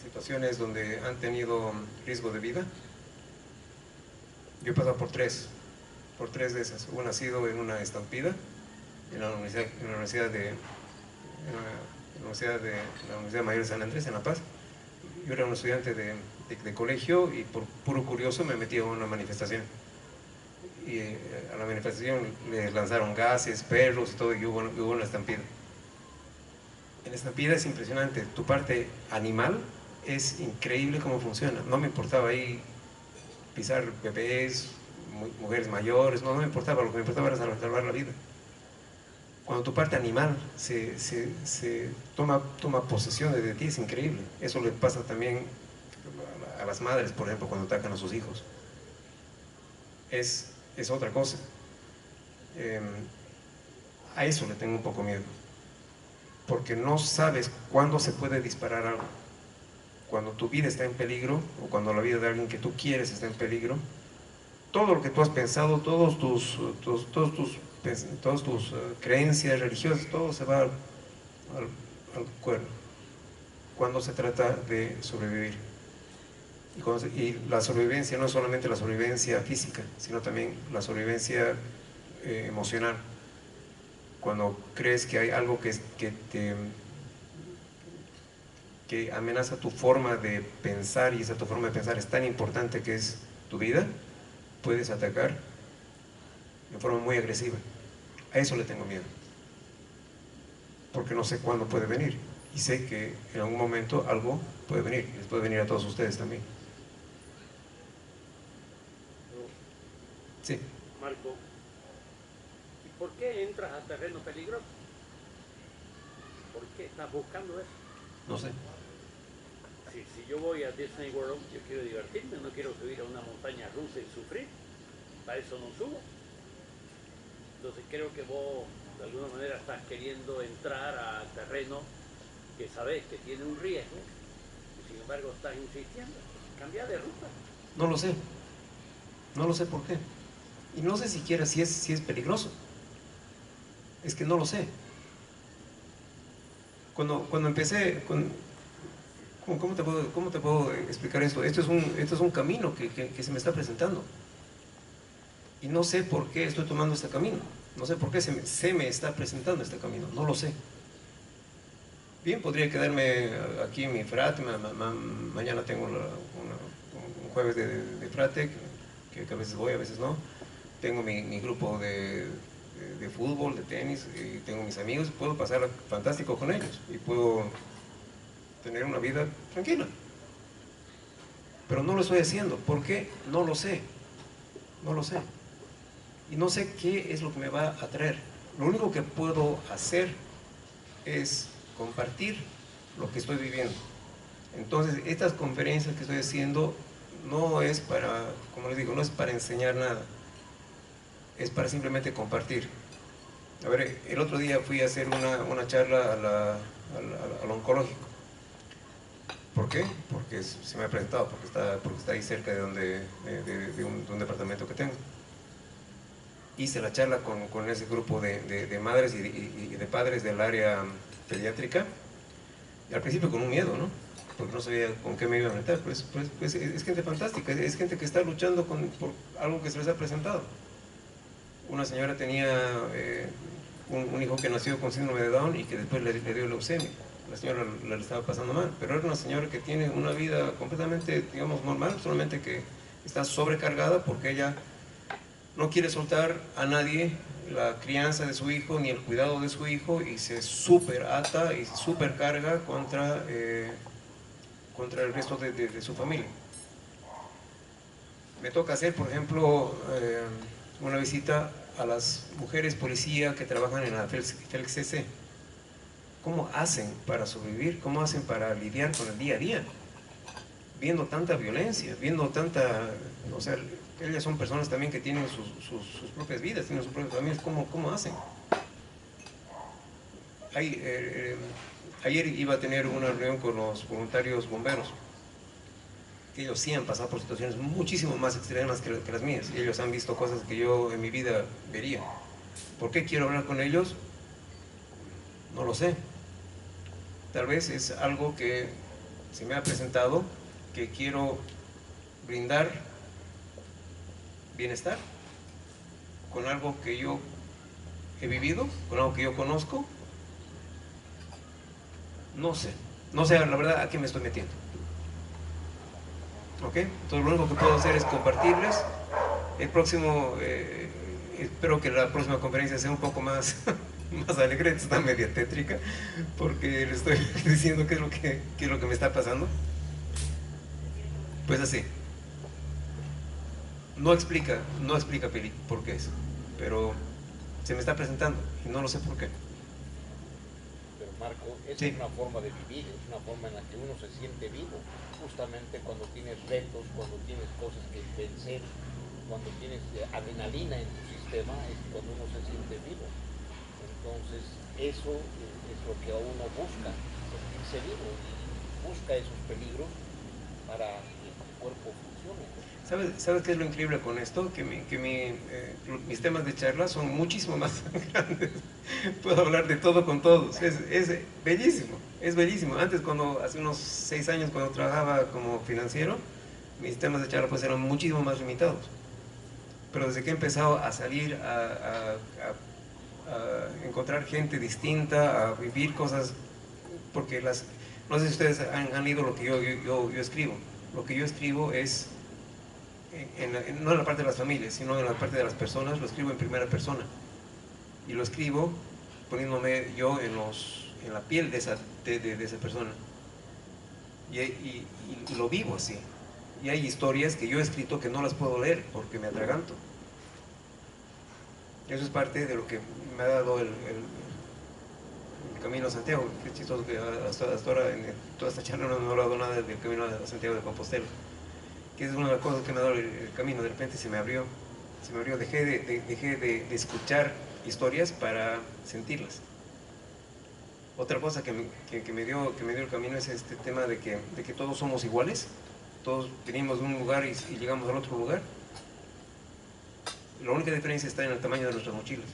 situaciones donde han tenido riesgo de vida. Yo he pasado por tres de esas. Una ha sido en una estampida en la Universidad Mayor de San Andrés, en La Paz. Yo era un estudiante de colegio y por puro curioso me metí a una manifestación. Y a la manifestación le lanzaron gases, perros y todo, y hubo una estampida. En la estampida es impresionante, tu parte animal es increíble cómo funciona. No me importaba ahí pisar bebés, mujeres mayores, no me importaba, lo que me importaba era salvar la vida. Cuando tu parte animal se toma posesión de ti, es increíble. Eso le pasa también a las madres, por ejemplo, cuando atacan a sus hijos. Es otra cosa. A eso le tengo un poco miedo, porque no sabes cuándo se puede disparar algo. Cuando tu vida está en peligro, o cuando la vida de alguien que tú quieres está en peligro, todo lo que tú has pensado, todas tus creencias religiosas, todo se va al cuerno cuando se trata de sobrevivir. Y la sobrevivencia no es solamente la sobrevivencia física, sino también la sobrevivencia emocional. Cuando crees que hay algo que amenaza tu forma de pensar, y esa tu forma de pensar es tan importante que es tu vida, puedes atacar de forma muy agresiva. A eso le tengo miedo, porque no sé cuándo puede venir, y sé que en algún momento algo puede venir, y les puede venir a todos ustedes también. Sí. Marco, ¿y por qué entras a terreno peligroso? ¿Por qué estás buscando eso? No sé. Si yo voy a Disney World, yo quiero divertirme, no quiero subir a una montaña rusa y sufrir. Para eso no subo. Entonces creo que vos de alguna manera estás queriendo entrar a terreno que sabés que tiene un riesgo y sin embargo estás insistiendo. Cambia de ruta. No lo sé. No lo sé por qué. Y no sé siquiera si es peligroso. Es que no lo sé. Cuando empecé, ¿cómo te puedo explicar esto? Esto es un camino que se me está presentando. Y no sé por qué estoy tomando este camino. No sé por qué se me está presentando este camino. No lo sé. Bien, podría quedarme aquí en mi frate. Mañana tengo un jueves de frate, que a veces voy, a veces no. Tengo mi grupo de fútbol, de tenis, y tengo mis amigos, puedo pasar fantástico con ellos y puedo tener una vida tranquila. Pero no lo estoy haciendo. ¿Por qué? No lo sé. No lo sé. Y no sé qué es lo que me va a traer. Lo único que puedo hacer es compartir lo que estoy viviendo. Entonces, estas conferencias que estoy haciendo no es para, como les digo, no es para enseñar nada. Es para simplemente compartir. A ver, el otro día fui a hacer una charla al oncológico. ¿Por qué? Porque se me ha presentado, porque está ahí cerca de un departamento que tengo. Hice la charla con ese grupo de madres y de padres del área pediátrica, y al principio con un miedo, ¿no? Porque no sabía con qué me iba a meter. Pues es gente fantástica, es gente que está luchando por algo que se les ha presentado. Una señora tenía un hijo que nació con síndrome de Down y que después le dio leucemia. La señora le estaba pasando mal, pero era una señora que tiene una vida completamente, digamos, normal, solamente que está sobrecargada porque ella no quiere soltar a nadie la crianza de su hijo ni el cuidado de su hijo, y se superata y se supercarga contra el resto de su familia. Me toca hacer, por ejemplo, una visita a las mujeres policía que trabajan en la FELCC. ¿Cómo hacen para sobrevivir? ¿Cómo hacen para lidiar con el día a día? viendo tanta violencia, viendo tanta, o sea, ellas son personas también que tienen sus propias vidas, tienen sus propias familias, ¿cómo hacen? Ayer iba a tener una reunión con los voluntarios bomberos, que ellos sí han pasado por situaciones muchísimo más extremas que las mías, y ellos han visto cosas que yo en mi vida vería. ¿Por qué quiero hablar con ellos? No lo sé. Tal vez es algo que se me ha presentado, que quiero brindar bienestar con algo que yo he vivido, con algo que yo conozco. No sé, la verdad a qué me estoy metiendo. ¿Ok? Entonces lo único que puedo hacer es compartirles. El próximo, espero que la próxima conferencia sea un poco más, más alegre, está media tétrica, porque le estoy diciendo qué es lo que me está pasando. Pues así. No explica por qué es, pero se me está presentando y no lo sé por qué. Pero Marco, esa Sí. es una forma de vivir, es una forma en la que uno se siente vivo, justamente cuando tienes retos, cuando tienes cosas que vencer, cuando tienes adrenalina en tu sistema, es cuando uno se siente vivo. Entonces, eso es lo que uno busca, sentirse vivo, y busca esos peligros para que tu cuerpo funcione. ¿Sabes qué es lo increíble con esto? Que mis temas de charla son muchísimo más grandes. Puedo hablar de todo con todos. Es bellísimo, es bellísimo. Antes, hace unos 6 años, cuando trabajaba como financiero, mis temas de charla pues eran muchísimo más limitados. Pero desde que he empezado a salir, a encontrar gente distinta, a vivir cosas, porque no sé si ustedes han leído lo que yo escribo. Lo que yo escribo es no en la parte de las familias, sino en la parte de las personas, lo escribo en primera persona. Y lo escribo poniéndome yo en la piel de esa persona. Y lo vivo así. Y hay historias que yo he escrito que no las puedo leer porque me atraganto. Eso es parte de lo que me ha dado el Camino a Santiago. Qué chistoso que hasta ahora en toda esta charla no he hablado nada del Camino a Santiago de Compostela, que es una de las cosas que me ha dado el camino. De repente se me abrió, dejé de escuchar historias para sentirlas. Otra cosa que me dio el camino es este tema de que todos somos iguales, todos venimos de un lugar y llegamos al otro lugar. La única diferencia está en el tamaño de nuestras mochilas.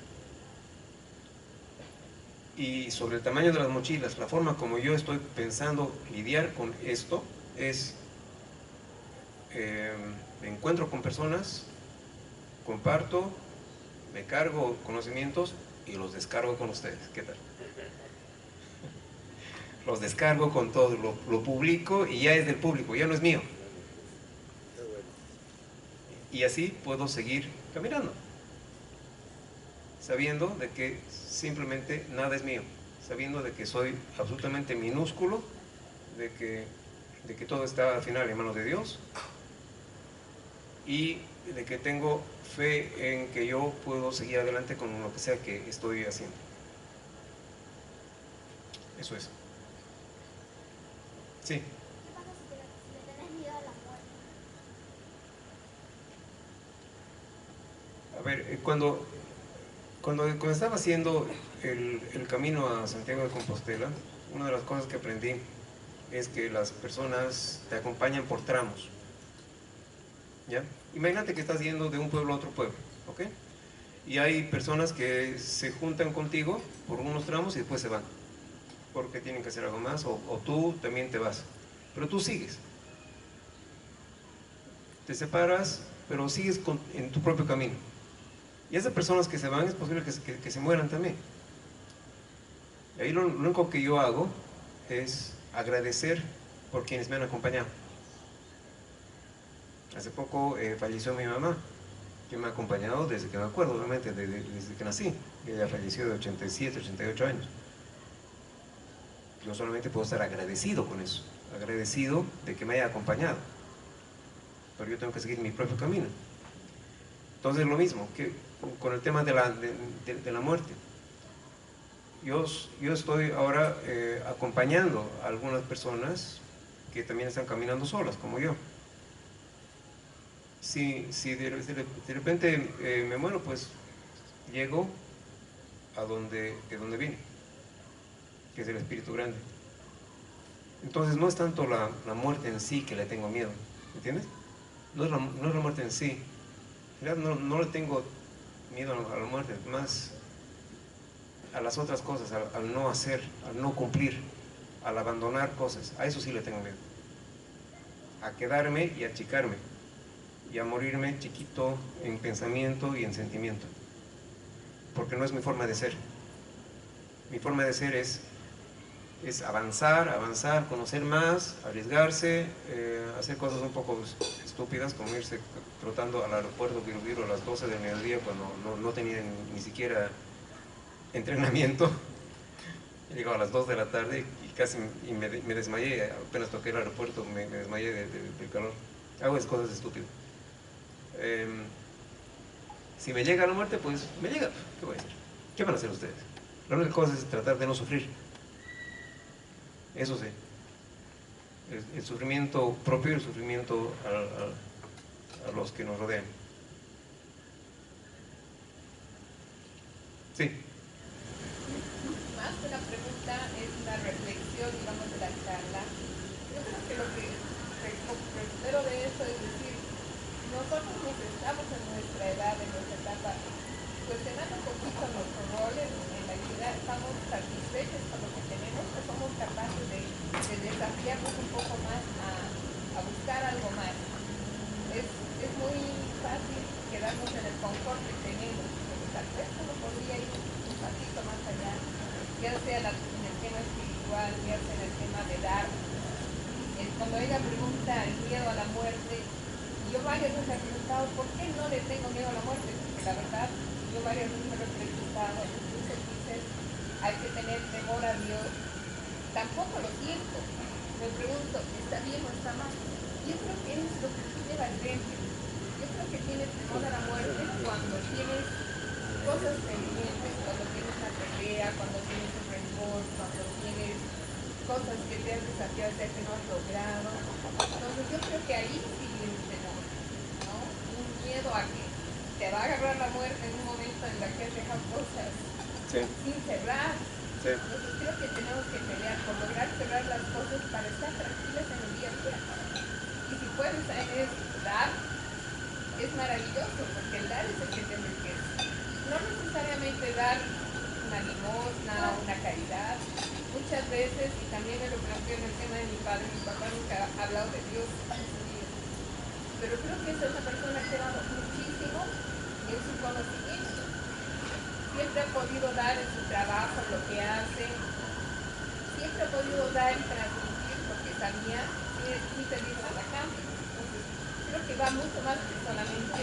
Y sobre el tamaño de las mochilas, la forma como yo estoy pensando lidiar con esto es, me encuentro con personas, comparto, me cargo conocimientos y los descargo con ustedes. ¿Qué tal? Los descargo con todo, lo publico y ya es del público, ya no es mío. Y así puedo seguir caminando, sabiendo de que simplemente nada es mío, sabiendo de que soy absolutamente minúsculo, de que todo está al final en manos de Dios, y de que tengo fe en que yo puedo seguir adelante con lo que sea que estoy haciendo. Eso es. Sí. ¿Qué pasa si le tenés miedo a la muerte? A ver, cuando estaba haciendo el camino a Santiago de Compostela, una de las cosas que aprendí es que las personas te acompañan por tramos. ¿Ya? Imagínate que estás yendo de un pueblo a otro pueblo, ¿ok? Y hay personas que se juntan contigo por unos tramos y después se van, porque tienen que hacer algo más, o tú también te vas. Pero tú sigues. Te separas, pero sigues en tu propio camino. Y esas personas que se van es posible que se mueran también. Y ahí lo único que yo hago es agradecer por quienes me han acompañado. Hace poco falleció mi mamá, que me ha acompañado desde que me acuerdo, obviamente, desde que nací. Ella falleció de 87, 88 años. Yo solamente puedo estar agradecido con eso, agradecido de que me haya acompañado. Pero yo tengo que seguir mi propio camino. Entonces lo mismo que con el tema de la muerte. Yo estoy ahora acompañando a algunas personas que también están caminando solas, como yo. Si de repente me muero, pues llego de donde vine, que es el Espíritu Grande. Entonces no es tanto la muerte en sí que le tengo miedo, ¿entiendes? No es la muerte en sí. En realidad no le tengo miedo a la muerte, más a las otras cosas, al no hacer, al no cumplir, al abandonar cosas. A eso sí le tengo miedo. A quedarme y achicarme. Y a morirme chiquito en pensamiento y en sentimiento. Porque no es mi forma de ser. Mi forma de ser es avanzar, conocer más, arriesgarse, hacer cosas un poco estúpidas, como irse trotando al aeropuerto Viru a las 12 del mediodía cuando no tenía ni siquiera entrenamiento. Llegaba a las 2 de la tarde y casi me desmayé, apenas toqué el aeropuerto, me desmayé del calor. Hago esas cosas estúpidas. Si me llega la muerte, pues me llega. ¿Qué voy a hacer? ¿Qué van a hacer ustedes? La única cosa es tratar de no sufrir. Eso sí. El sufrimiento propio y el sufrimiento a los que nos rodean. Sí. Más que una pregunta es una reflexión, digamos, de la charla. Yo creo que lo que recuerdo de eso es decir, nosotros nos estamos en nuestra edad, en nuestra etapa, cuestionando un poquito nuestro rol en la vida, estamos satisfechos con lo que tenemos, que somos capaces de desafiarnos un poco más a buscar algo más. Es muy fácil quedarnos en el confort que tenemos, pero tal vez uno podría ir un pasito más allá, ya sea en el tema espiritual, ya sea en el tema de dar. Cuando ella pregunta el miedo a la muerte, yo varias veces he preguntado, ¿por qué no le tengo miedo a la muerte? Porque la verdad, yo varias veces me lo he preguntado, incluso dices, hay que tener temor a Dios. Tampoco lo siento. Me pregunto, ¿está bien o está mal? Yo creo que es lo que tiene la gente. Yo creo que tienes temor a la muerte cuando tienes cosas pendientes, cuando tienes una pelea, cuando tienes un rencor, cuando tienes cosas que te has desafiado a hacer que no has logrado. Entonces yo creo que ahí sí viene un temor, ¿no? Un miedo a que te va a agarrar la muerte en un momento en la que has dejado cosas sin cerrar. Sí. Entonces creo que tenemos que pelear por lograr cerrar las cosas para estar tranquilas en el día a día. Y si puedes dar, es maravilloso, porque el dar es el que te enriquece. No necesariamente dar una limosna, una caridad. Muchas veces, y también me lo planteo en el tema de mi padre, mi papá nunca ha hablado de Dios en su vida. Pero creo que es una persona que ha dado muchísimo en su conocimiento. Siempre ha podido dar en su trabajo, en lo que hace. Siempre ha podido dar y transmitir lo que sabía sin pedir nada a cambio. Entonces, creo que va mucho más que solamente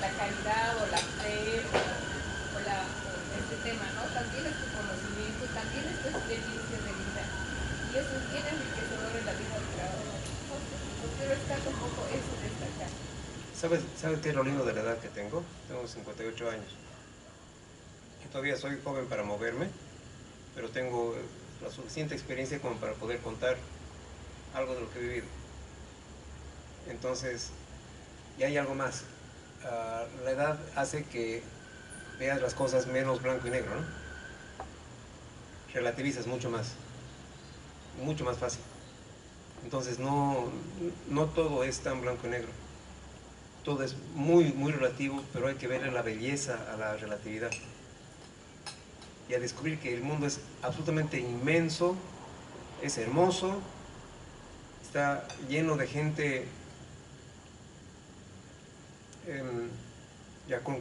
la caridad o la fe o este tema, ¿no? También es tu conocimiento, también es tu experiencia de vida. Y eso es bien enriquecedor en la vida del trabajo. Yo quiero rescatar un poco eso de esta casa. ¿Sabes qué es lo lindo de la edad que tengo? Tengo 58 años. Y todavía soy joven para moverme, pero tengo la suficiente experiencia como para poder contar algo de lo que he vivido. Entonces, y hay algo más. La edad hace que veas las cosas menos blanco y negro, ¿no? Relativizas mucho más fácil. Entonces no todo es tan blanco y negro. Todo es muy, muy relativo, pero hay que verle la belleza a la relatividad. Y a descubrir que el mundo es absolutamente inmenso, es hermoso, está lleno de gente. Ya con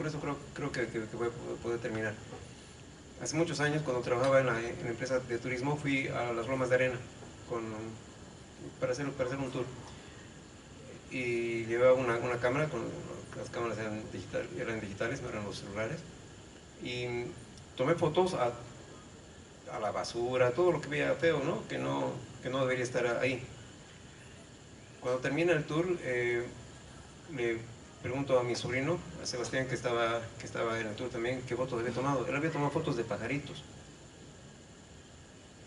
eso creo que voy a poder terminar. Hace muchos años, cuando trabajaba en la empresa de turismo, fui a las Lomas de Arena para hacer un tour. Y llevaba una cámara, las cámaras eran digitales, no eran los celulares. Y tomé fotos a la basura, todo lo que veía feo, ¿no? Que no debería estar ahí. Cuando termina el tour, le pregunto a mi sobrino, a Sebastián, que estaba en el tour también, qué fotos había tomado. Él había tomado fotos de pajaritos.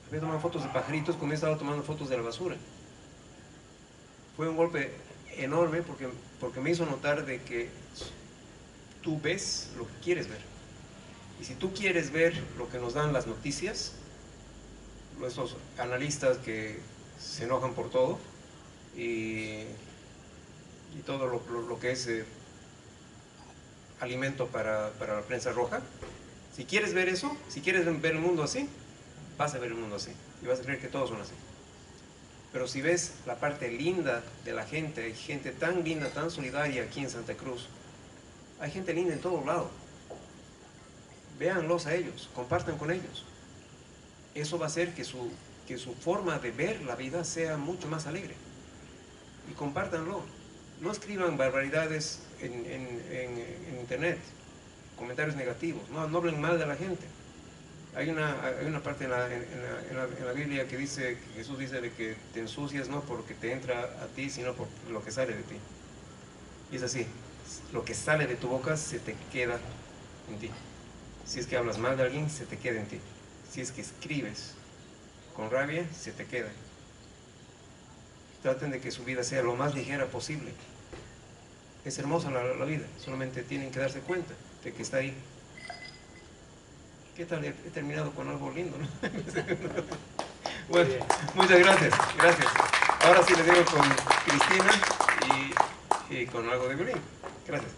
Había tomado fotos de pajaritos cuando yo estaba tomando fotos de la basura. fue un golpe enorme porque me hizo notar de que tú ves lo que quieres ver. Y si tú quieres ver lo que nos dan las noticias, estos analistas que se enojan por todo y todo lo que es alimento para la prensa roja, si quieres ver eso, si quieres ver el mundo así, vas a ver el mundo así y vas a creer que todos son así. Pero si ves la parte linda de la gente, hay gente tan linda, tan solidaria aquí en Santa Cruz, hay gente linda en todos lados. Véanlos a ellos, compartan con ellos. Eso va a hacer que su forma de ver la vida sea mucho más alegre. Y compártanlo. No escriban barbaridades en internet, comentarios negativos, no hablen mal de la gente. Hay una parte en la Biblia que dice, que Jesús dice de que te ensucias no porque te entra a ti, sino por lo que sale de ti. Y es así, lo que sale de tu boca se te queda en ti. Si es que hablas mal de alguien, se te queda en ti. Si es que escribes con rabia, se te queda. Traten de que su vida sea lo más ligera posible. Es hermosa la vida, solamente tienen que darse cuenta de que está ahí. ¿Qué tal? He terminado con algo lindo, ¿no? Bueno, muchas gracias. Ahora sí les digo con Cristina y con algo de violín. Gracias.